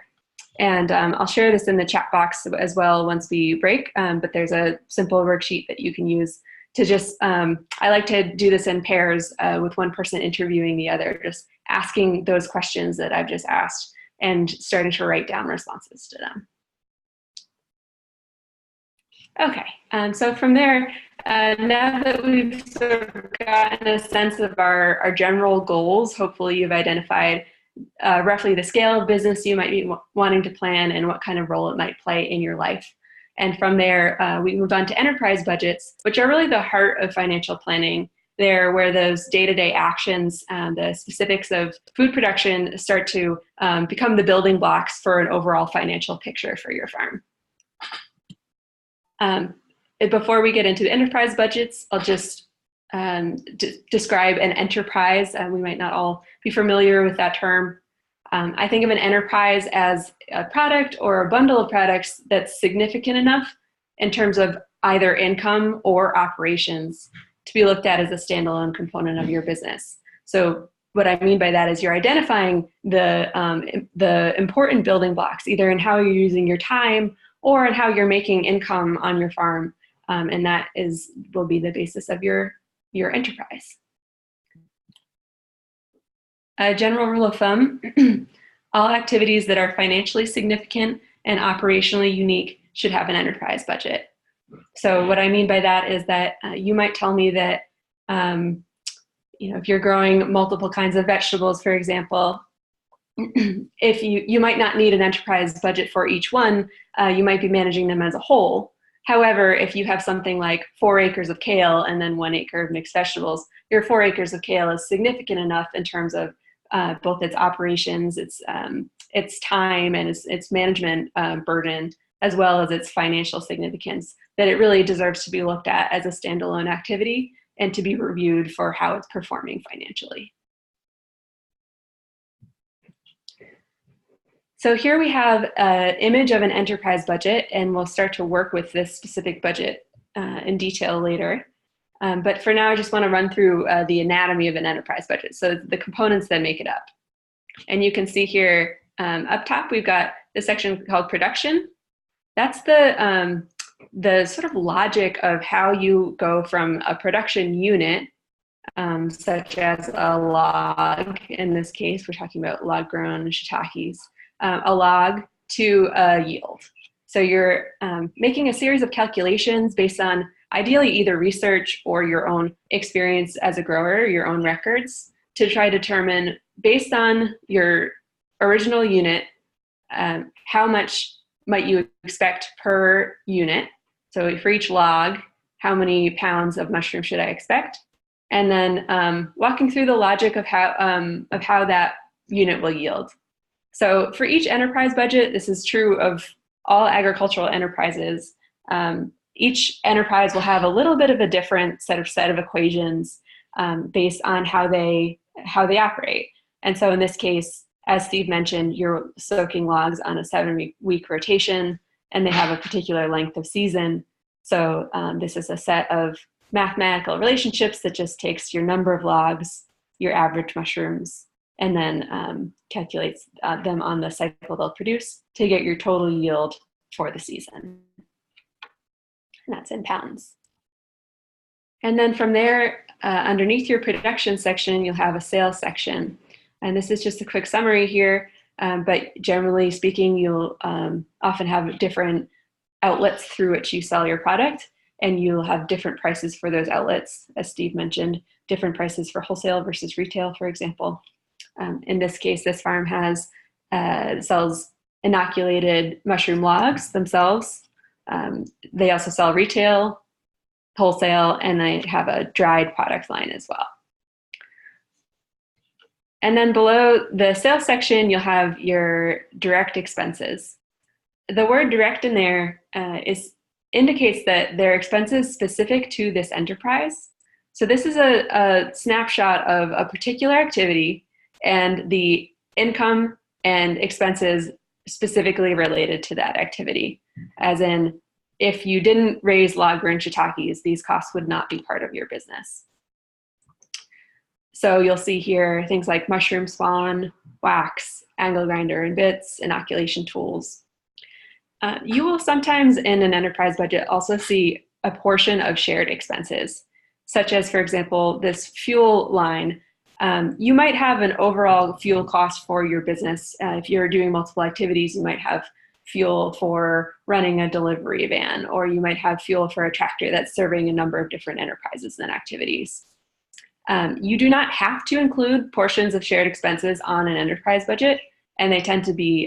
And I'll share this in the chat box as well once we break, but there's a simple worksheet that you can use to just, I like to do this in pairs with one person interviewing the other, just asking those questions that I've just asked and starting to write down responses to them. Okay, so from there, now that we've sort of gotten a sense of our general goals, hopefully you've identified roughly the scale of business you might be wanting to plan and what kind of role it might play in your life. And from there, we moved on to enterprise budgets, which are really the heart of financial planning. They're where those day-to-day actions, the specifics of food production start to become the building blocks for an overall financial picture for your farm. Before we get into the enterprise budgets, I'll just describe an enterprise. We might not all be familiar with that term. I think of an enterprise as a product or a bundle of products that's significant enough in terms of either income or operations to be looked at as a standalone component of your business. So what I mean by that is you're identifying the important building blocks, either in how you're using your time or in how you're making income on your farm. And that will be the basis of your enterprise. A general rule of thumb, All activities that are financially significant and operationally unique should have an enterprise budget. So what I mean by that is that you might tell me that if you're growing multiple kinds of vegetables, for example, if you might not need an enterprise budget for each one, you might be managing them as a whole. However, if you have something like 4 acres of kale and then 1 acre of mixed vegetables, your 4 acres of kale is significant enough in terms of both its operations, its time, and its management burden, as well as its financial significance, that it really deserves to be looked at as a standalone activity and to be reviewed for how it's performing financially. So here we have an image of an enterprise budget, and we'll start to work with this specific budget in detail later. But for now, I just want to run through the anatomy of an enterprise budget, so the components that make it up. And you can see here up top, we've got the section called production. That's the sort of logic of how you go from a production unit, such as a log. In this case, we're talking about log-grown shiitakes. A log to a yield. So you're making a series of calculations based on ideally either research or your own experience as a grower, your own records, to try to determine, based on your original unit, how much might you expect per unit. So for each log, how many pounds of mushroom should I expect? And then walking through the logic of how that unit will yield. So for each enterprise budget, this is true of all agricultural enterprises. Each enterprise will have a little bit of a different set of equations based on how they operate. And so in this case, as Steve mentioned, you're soaking logs on a 7-week rotation, and they have a particular length of season. So this is a set of mathematical relationships that just takes your number of logs, your average mushrooms, and then calculates them on the cycle they'll produce to get your total yield for the season. And that's in pounds. And then from there, underneath your production section, you'll have a sales section. And this is just a quick summary here, but generally speaking, you'll often have different outlets through which you sell your product, and you'll have different prices for those outlets, as Steve mentioned, different prices for wholesale versus retail, for example. In this case, this farm sells inoculated mushroom logs themselves. They also sell retail, wholesale, and they have a dried product line as well. And then below the sales section, you'll have your direct expenses. The word direct in there indicates that they're expenses specific to this enterprise. So this is a snapshot of a particular activity and the income and expenses specifically related to that activity. As in, if you didn't raise log-grown shiitakes, these costs would not be part of your business. So you'll see here things like mushroom spawn, wax, angle grinder and bits, inoculation tools. You will sometimes in an enterprise budget also see a portion of shared expenses, such as, for example, this fuel line. You might have an overall fuel cost for your business. If you're doing multiple activities, you might have fuel for running a delivery van, or you might have fuel for a tractor that's serving a number of different enterprises and activities. You do not have to include portions of shared expenses on an enterprise budget, and they tend to be,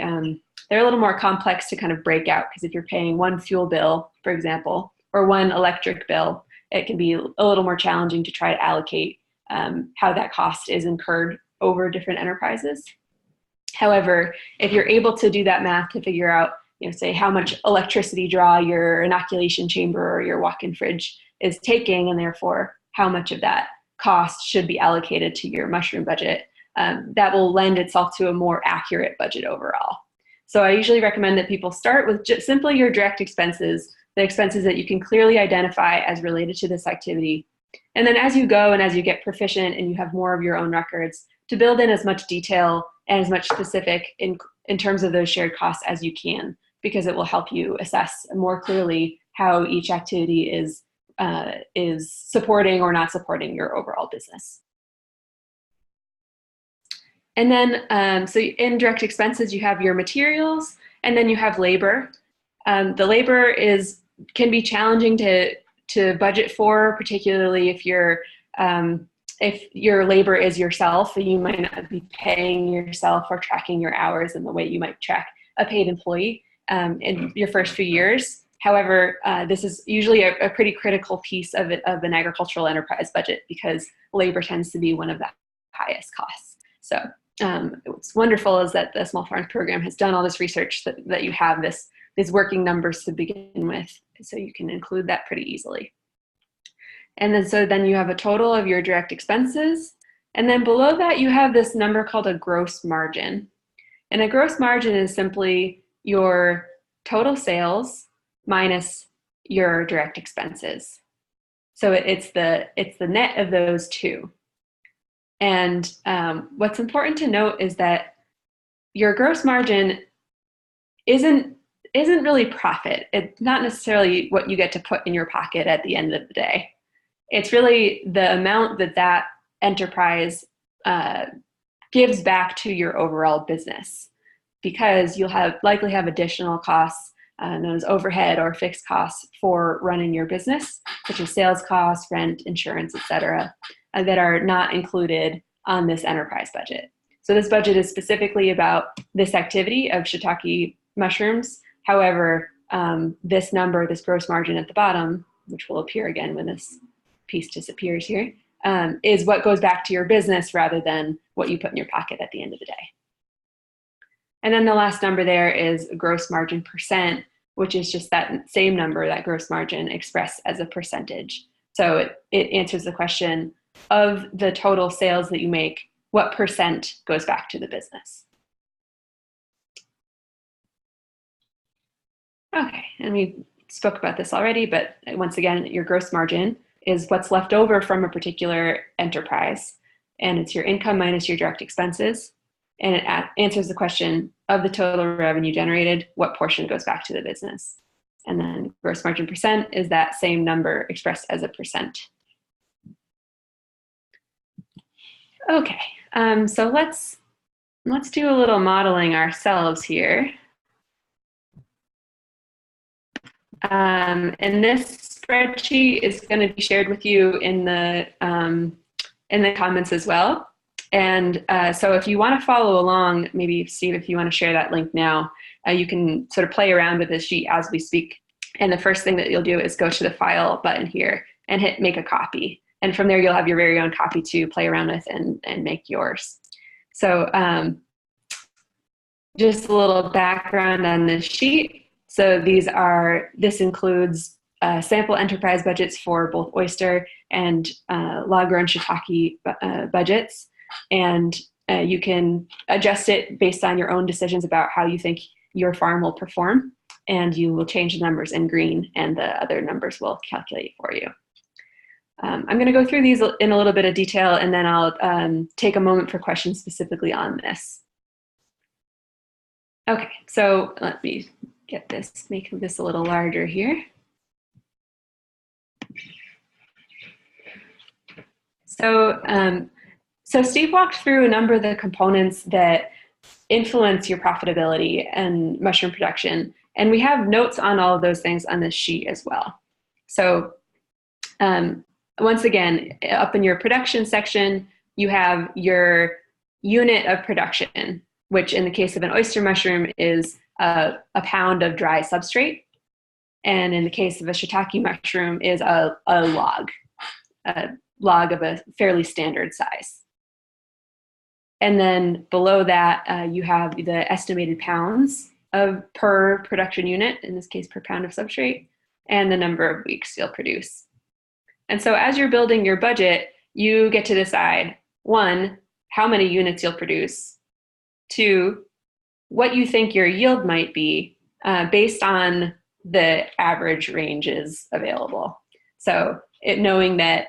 they're a little more complex to kind of break out, because if you're paying one fuel bill, for example, or one electric bill, it can be a little more challenging to try to allocate how that cost is incurred over different enterprises. However, if you're able to do that math to figure out, say how much electricity draw your inoculation chamber or your walk-in fridge is taking, and therefore how much of that cost should be allocated to your mushroom budget, that will lend itself to a more accurate budget overall. So I usually recommend that people start with just simply your direct expenses, the expenses that you can clearly identify as related to this activity. And then as you go and as you get proficient and you have more of your own records, to build in as much detail and as much specific in terms of those shared costs as you can, because it will help you assess more clearly how each activity is supporting or not supporting your overall business. And then, so in direct expenses, you have your materials, and then you have labor. The labor can be challenging to budget for, particularly if your labor is yourself. You might not be paying yourself or tracking your hours in the way you might track a paid employee in your first few years. However, this is usually a pretty critical piece of an agricultural enterprise budget because labor tends to be one of the highest costs. So what's wonderful is that the Small Farms Program has done all this research that you have these working numbers to begin with, so you can include that pretty easily. And then you have a total of your direct expenses, and then below that you have this number called a gross margin. And a gross margin is simply your total sales minus your direct expenses. So it's the net of those two. And what's important to note is that your gross margin isn't really profit. It's not necessarily what you get to put in your pocket at the end of the day. It's really the amount that enterprise gives back to your overall business, because you'll likely have additional costs known as overhead or fixed costs for running your business, such as sales costs, rent, insurance, etc., that are not included on this enterprise budget. So this budget is specifically about this activity of shiitake mushrooms. However, this number, this gross margin at the bottom, which will appear again when this piece disappears here, is what goes back to your business rather than what you put in your pocket at the end of the day. And then the last number there is gross margin percent, which is just that same number, that gross margin expressed as a percentage. So it answers the question of the total sales that you make, what percent goes back to the business? Okay, and we spoke about this already, but once again, your gross margin is what's left over from a particular enterprise, and it's your income minus your direct expenses, and it answers the question of the total revenue generated, what portion goes back to the business? And then gross margin percent is that same number expressed as a percent. Okay, so let's do a little modeling ourselves here. And this spreadsheet is going to be shared with you in the comments as well. And so if you want to follow along, maybe Steve, if you want to share that link now, you can sort of play around with this sheet as we speak. And the first thing that you'll do is go to the file button here and hit make a copy. And from there, you'll have your very own copy to play around with and make yours. So just a little background on this sheet. So this includes sample enterprise budgets for both oyster and log-grown shiitake budgets. And you can adjust it based on your own decisions about how you think your farm will perform. And you will change the numbers in green, and the other numbers will calculate for you. I'm going to go through these in a little bit of detail, and then I'll take a moment for questions specifically on this. Okay, so let me make this a little larger here. So Steve walked through a number of the components that influence your profitability and mushroom production, and we have notes on all of those things on this sheet as well. So once again, up in your production section, you have your unit of production, which in the case of an oyster mushroom is a pound of dry substrate. And in the case of a shiitake mushroom is a log of a fairly standard size. And then below that, you have the estimated pounds per production unit, in this case per pound of substrate, and the number of weeks you'll produce. And so as you're building your budget, you get to decide, 1, how many units you'll produce, 2, what you think your yield might be based on the average ranges available. So knowing that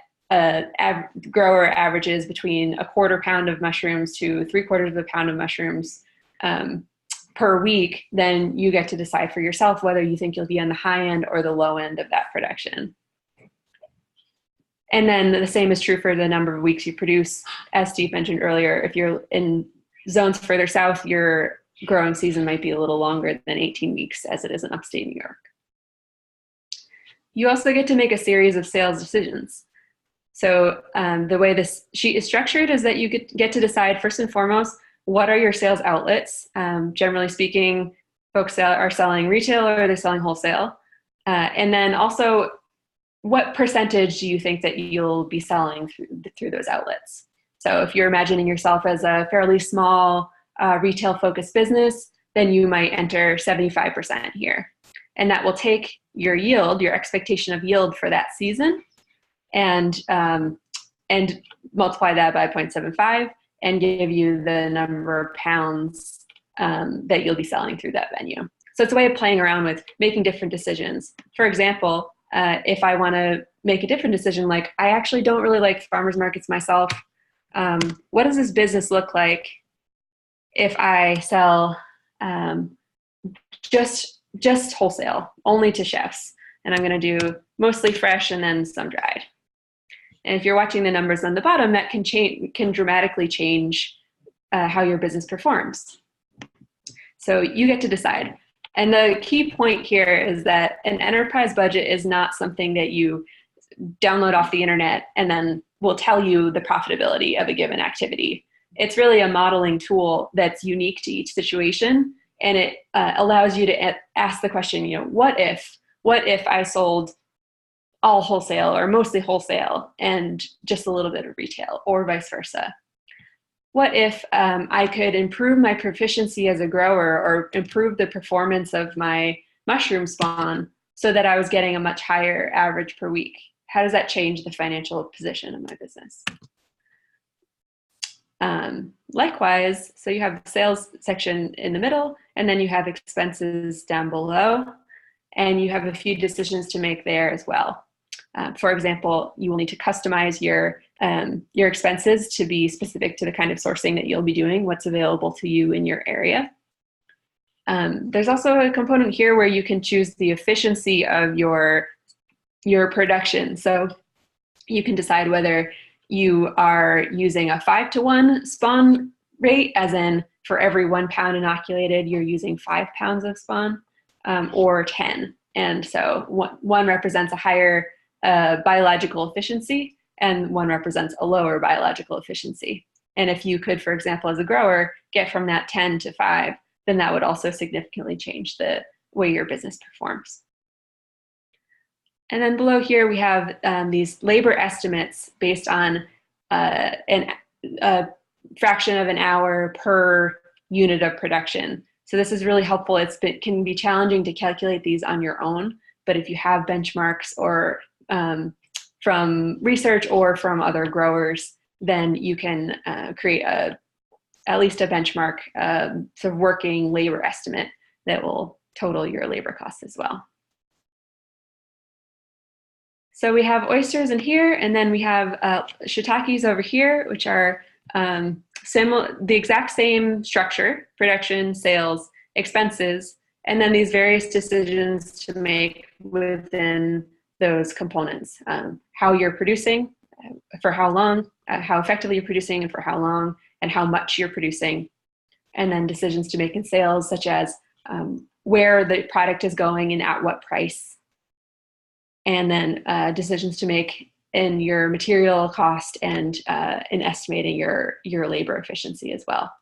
grower averages between 1/4 pound of mushrooms to 3/4 of a pound of mushrooms per week, then you get to decide for yourself whether you think you'll be on the high end or the low end of that production. And then the same is true for the number of weeks you produce. As Steve mentioned earlier, if you're in zones further south, your growing season might be a little longer than 18 weeks as it is in upstate New York. You also get to make a series of sales decisions. So the way this sheet is structured is that you get to decide first and foremost, what are your sales outlets? Generally speaking, folks are selling retail or they're selling wholesale. And then also, what percentage do you think that you'll be selling through those outlets? So if you're imagining yourself as a fairly small retail-focused business, then you might enter 75% here. And that will take your yield, your expectation of yield for that season, and multiply that by 0.75 and give you the number of pounds that you'll be selling through that venue. So it's a way of playing around with making different decisions. For example, if I want to make a different decision, like I actually don't really like farmers markets myself, what does this business look like if I sell just wholesale, only to chefs, and I'm going to do mostly fresh and then some dried. And if you're watching the numbers on the bottom, that can dramatically change how your business performs. So you get to decide. And the key point here is that an enterprise budget is not something that you download off the internet and then will tell you the profitability of a given activity. It's really a modeling tool that's unique to each situation, and it allows you to ask the question, what if I sold all wholesale or mostly wholesale and just a little bit of retail, or vice versa? What if I could improve my proficiency as a grower or improve the performance of my mushroom spawn so that I was getting a much higher average per week? How does that change the financial position of my business? Likewise, so you have the sales section in the middle, and then you have expenses down below, and you have a few decisions to make there as well. For example, you will need to customize your expenses to be specific to the kind of sourcing that you'll be doing, what's available to you in your area. There's also a component here where you can choose the efficiency of your production. So you can decide whether you are using a 5-to-1 spawn rate, as in for every 1 pound inoculated, you're using 5 pounds of spawn, or 10. And so one represents a higher biological efficiency, and one represents a lower biological efficiency. And if you could, for example, as a grower, get from that 10 to 5, then that would also significantly change the way your business performs. And then below here, we have these labor estimates based on a fraction of an hour per unit of production. So this is really helpful. It can be challenging to calculate these on your own, but if you have benchmarks or from research or from other growers, then you can create at least a benchmark sort of working labor estimate that will total your labor costs as well. So we have oysters in here, and then we have shiitakes over here, which are the exact same structure: production, sales, expenses, and then these various decisions to make within those components. How you're producing, for how long, how effectively you're producing and for how long, and how much you're producing. And then decisions to make in sales, such as where the product is going and at what price. And then decisions to make in your material cost and in estimating your labor efficiency as well.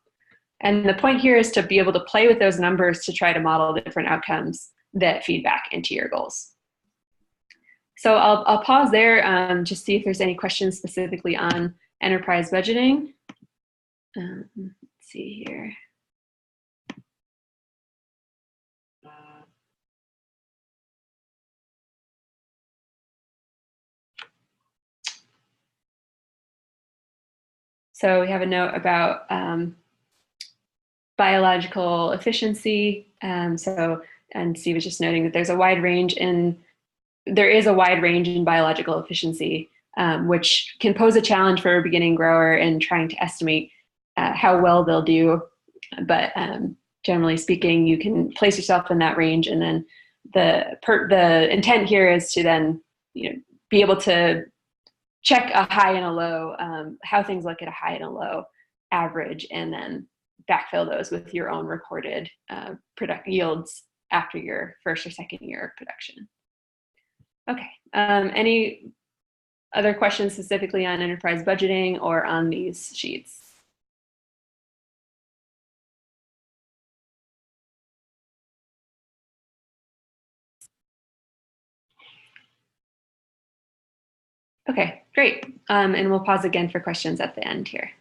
And the point here is to be able to play with those numbers to try to model the different outcomes that feed back into your goals. So I'll pause there, just see if there's any questions specifically on enterprise budgeting. Let's see here. So we have a note about biological efficiency. And Steve was just noting that there is a wide range in biological efficiency, which can pose a challenge for a beginning grower in trying to estimate how well they'll do. But generally speaking, you can place yourself in that range, and then the intent here is to then be able to check a high and a low, how things look at a high and a low average, and then backfill those with your own recorded product yields after your first or second year of production. Okay, any other questions specifically on enterprise budgeting or on these sheets? Okay, great. And we'll pause again for questions at the end here.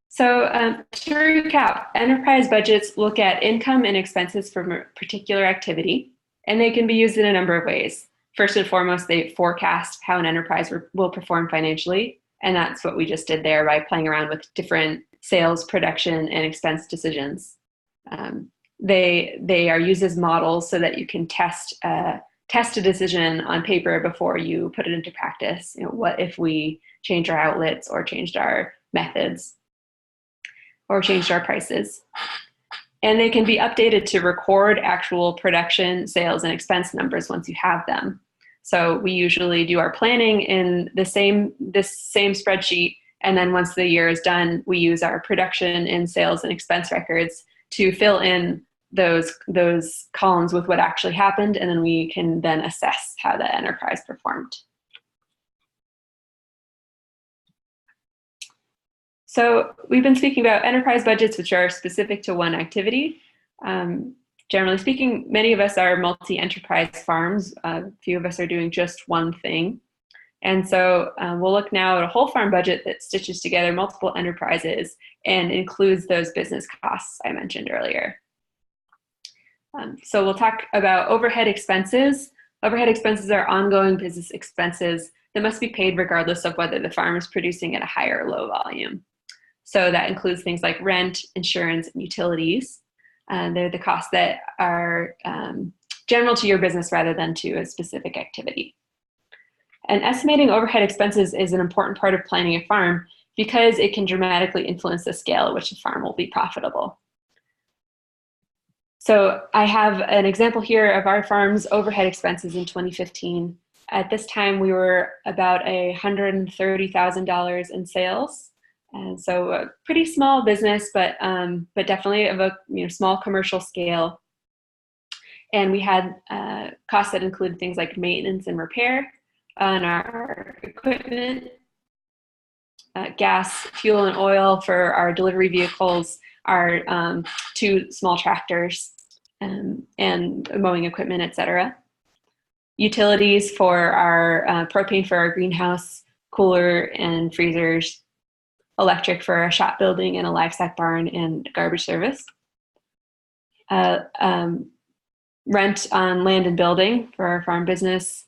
So to recap, enterprise budgets look at income and expenses from a particular activity, and they can be used in a number of ways. First and foremost, they forecast how an enterprise will perform financially, and that's what we just did there by playing around with different sales, production, and expense decisions. They are used as models so that you can test a decision on paper before you put it into practice. You know, what if we changed our outlets or changed our methods or changed our prices? And they can be updated to record actual production, sales, and expense numbers once you have them. So we usually do our planning in this same spreadsheet, and then once the year is done, we use our production and sales and expense records to fill in those columns with what actually happened, and then we can then assess how the enterprise performed. So we've been speaking about enterprise budgets, which are specific to one activity. Generally speaking, many of us are multi-enterprise farms. A few of us are doing just one thing. And so we'll look now at a whole farm budget that stitches together multiple enterprises and includes those business costs I mentioned earlier. So we'll talk about overhead expenses. Overhead expenses are ongoing business expenses that must be paid regardless of whether the farm is producing at a high or low volume. So that includes things like rent, insurance, and utilities. They're the costs that are general to your business rather than to a specific activity. And estimating overhead expenses is an important part of planning a farm because it can dramatically influence the scale at which a farm will be profitable. So I have an example here of our farm's overhead expenses in 2015. At this time, we were about $130,000 in sales. And so a pretty small business, but definitely of a small commercial scale. And we had costs that included things like maintenance and repair on our equipment, gas, fuel, and oil for our delivery vehicles, our 2 small tractors, and mowing equipment, etc. Utilities for our propane for our greenhouse, cooler and freezers, electric for a shop building and a livestock barn and garbage service. Rent on land and building for our farm business.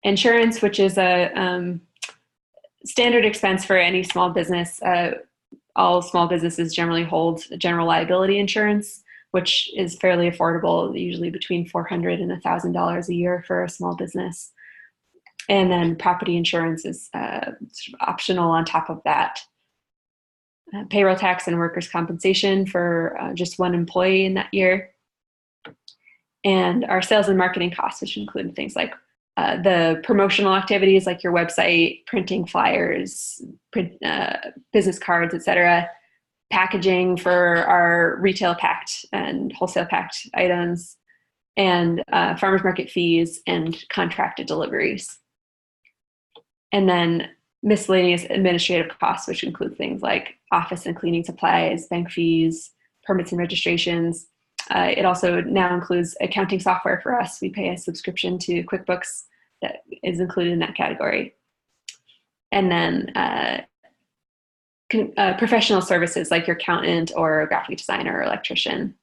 Insurance, which is a standard expense for any small business. All small businesses generally hold general liability insurance, which is fairly affordable, usually between $400 and $1,000 a year for a small business. And then property insurance is sort of optional on top of that. Payroll tax and workers' compensation for just one employee in that year. And our sales and marketing costs, which include things like the promotional activities like your website, printing flyers, business cards, etc., packaging for our retail packed and wholesale packed items, and farmers market fees and contracted deliveries. And then miscellaneous administrative costs, which include things like office and cleaning supplies, bank fees, permits and registrations. It also now includes accounting software for us. We pay a subscription to QuickBooks that is included in that category. And then professional services like your accountant or graphic designer or electrician.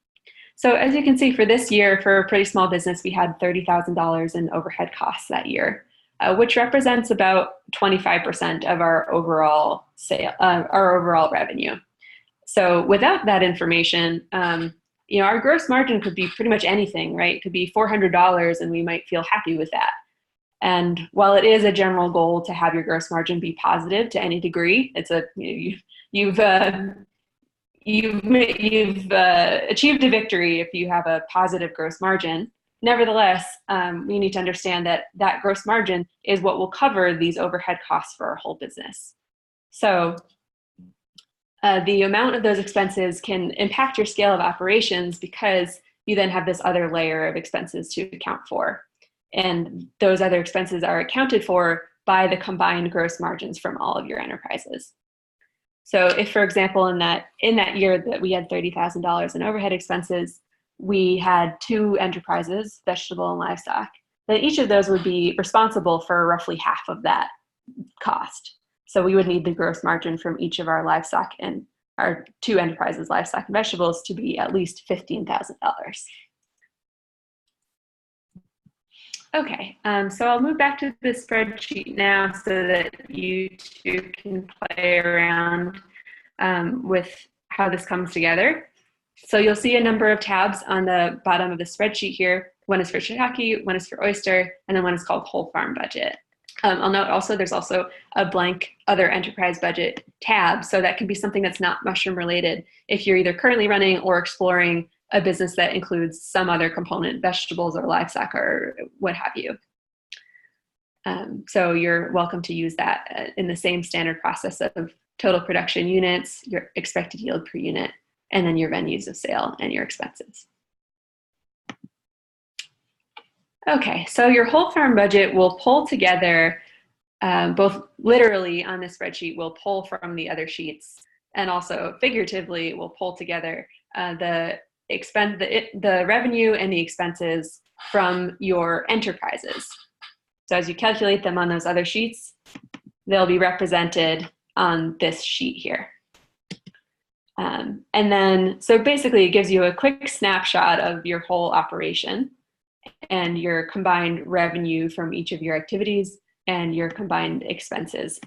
So as you can see, for this year, for a pretty small business, we had $30,000 in overhead costs that year, which represents about 25% of our overall revenue. So without that information, our gross margin could be pretty much anything, right? It could be $400 and we might feel happy with that. And while it is a general goal to have your gross margin be positive to any degree, it's you've achieved a victory if you have a positive gross margin. Nevertheless, we need to understand that that gross margin is what will cover these overhead costs for our whole business. So the amount of those expenses can impact your scale of operations because you then have this other layer of expenses to account for. And those other expenses are accounted for by the combined gross margins from all of your enterprises. So if, for example, in that year that we had $30,000 in overhead expenses, we had 2 enterprises, vegetable and livestock, then each of those would be responsible for roughly half of that cost. So we would need the gross margin from each of our livestock and our 2 enterprises, livestock and vegetables, to be at least $15,000. Okay, so I'll move back to the spreadsheet now so that you two can play around with how this comes together. So you'll see a number of tabs on the bottom of the spreadsheet here. One is for shiitake, one is for oyster, and then one is called whole farm budget. I'll note also there's also a blank other enterprise budget tab, so that can be something that's not mushroom related if you're either currently running or exploring a business that includes some other component, vegetables or livestock or what have you. So you're welcome to use that in the same standard process of total production units, your expected yield per unit, and then your venues of sale and your expenses. Okay, so your whole farm budget will pull together, both literally on this spreadsheet, will pull from the other sheets, and also figuratively will pull together the revenue and the expenses from your enterprises. So as you calculate them on those other sheets, they'll be represented on this sheet here. And then, so basically it gives you a quick snapshot of your whole operation and your combined revenue from each of your activities and your combined expenses,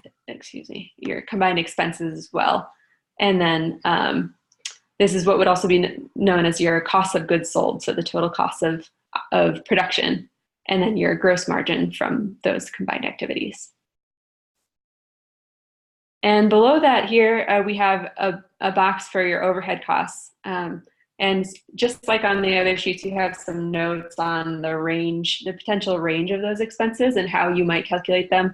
your combined expenses as well. And then this is what would also be known as your cost of goods sold, so the total cost of production, and then your gross margin from those combined activities. And below that here, we have a box for your overhead costs. And just like on the other sheets, you have some notes on the potential range of those expenses and how you might calculate them.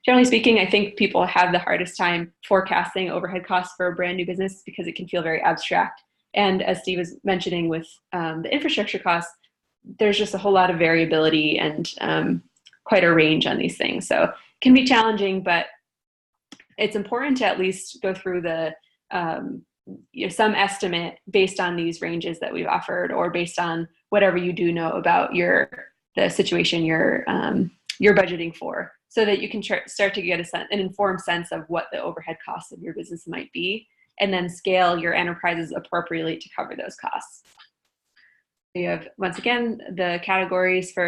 Generally speaking, I think people have the hardest time forecasting overhead costs for a brand new business because it can feel very abstract. And as Steve was mentioning with the infrastructure costs, there's just a whole lot of variability and quite a range on these things. So it can be challenging, but it's important to at least go through the some estimate based on these ranges that we've offered, or based on whatever you do know about the situation you're budgeting for, so that you can start to get an informed sense of what the overhead costs of your business might be, and then scale your enterprises appropriately to cover those costs. You have, once again, the categories for